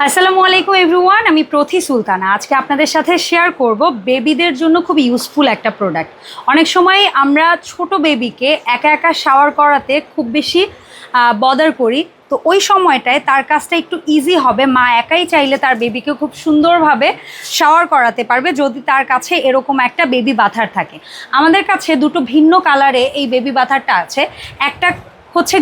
আসসালামু আলাইকুম এভরিওয়ান, আমি প্রথি সুলতানা। আজকে আপনাদের সাথে শেয়ার করব বেবিদের জন্য খুব ইউজফুল একটা প্রোডাক্ট। অনেক সময় আমরা ছোট বেবিকে একা একা শাওয়ার করাতে খুব বেশি বদার করি, তো ওই সময়টায় তার কাজটা একটু ইজি হবে। মা একাই চাইলে তার বেবিকে খুব সুন্দরভাবে শাওয়ার করাতে পারবে যদি তার কাছে এরকম একটা বেবি বাথার থাকে। আমাদের কাছে দুটো ভিন্ন কালারে এই বেবি বাথারটা আছে। একটা হচ্ছে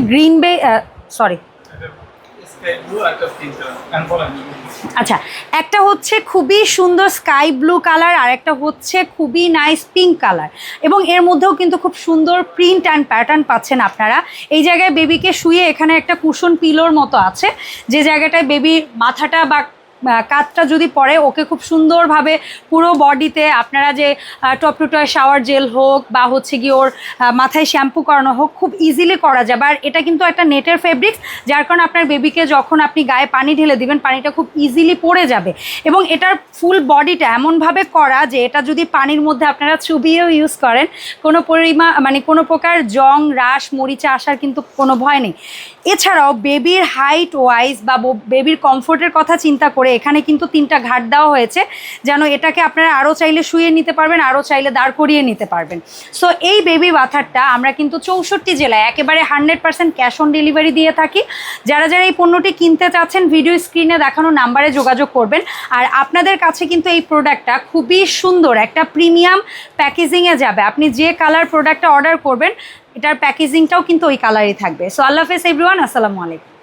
আচ্ছা, একটা হচ্ছে খুবই সুন্দর স্কাই ব্লু কালার, আর একটা হচ্ছে খুবই নাইস পিঙ্ক কালার, এবং এর মধ্যেও কিন্তু খুব সুন্দর প্রিন্ট অ্যান্ড প্যাটার্ন পাচ্ছেন আপনারা। এই জায়গায় বেবিকে শুয়ে এখানে একটা কুশন পিলোর মতো আছে, যে জায়গাটায় বেবির মাথাটা বা কাঁধটা যদি পড়ে ওকে খুব সুন্দরভাবে পুরো বডিতে আপনারা যে top two toy shower gel হোক বা হচ্ছে কি ওর মাথায় শ্যাম্পু করানো হোক খুব ইজিলি করা যাবে। আর এটা কিন্তু একটা নেটের ফেব্রিক্স, যার কারণে আপনার বেবিকে যখন আপনি গায়ে পানি ঢেলে দিবেন পানিটা খুব ইজিলি পড়ে যাবে। এবং এটার ফুল বডিটা এমনভাবে করা যে এটা যদি পানির মধ্যে আপনারা চুবিয়েও ইউজ করেন কোনো কোনো প্রকার জং রাশ মরিচা আসার কিন্তু কোনো ভয় নেই। এছাড়াও বেবির হাইট ওয়াইজ বা বেবির কমফোর্টের কথা চিন্তা করে এখানে কিন্তু 3টা ঘাট দেওয়া হয়েছে, যেন এটাকে আপনারা আরও চাইলে শুয়ে নিতে পারবেন, আরও চাইলে দাঁড় করিয়ে নিতে পারবেন। সো এই বেবি বাথারটা আমরা কিন্তু 64 জেলায় একেবারে 100% ক্যাশ অন ডেলিভারি দিয়ে থাকি। যারা যারা এই পণ্যটি কিনতে চাচ্ছেন ভিডিও স্ক্রিনে দেখানো নাম্বারে যোগাযোগ করবেন। আর আপনাদের কাছে কিন্তু এই প্রোডাক্টটা খুবই সুন্দর একটা প্রিমিয়াম প্যাকেজিংয়ে যাবে। আপনি যে কালার প্রোডাক্টটা অর্ডার করবেন এটার প্যাকেজিংটাও কিন্তু ওই কালারই থাকবে। সো আল্লাহ হাফেজ এভরিওয়ান, আসসালামু আলাইকুম।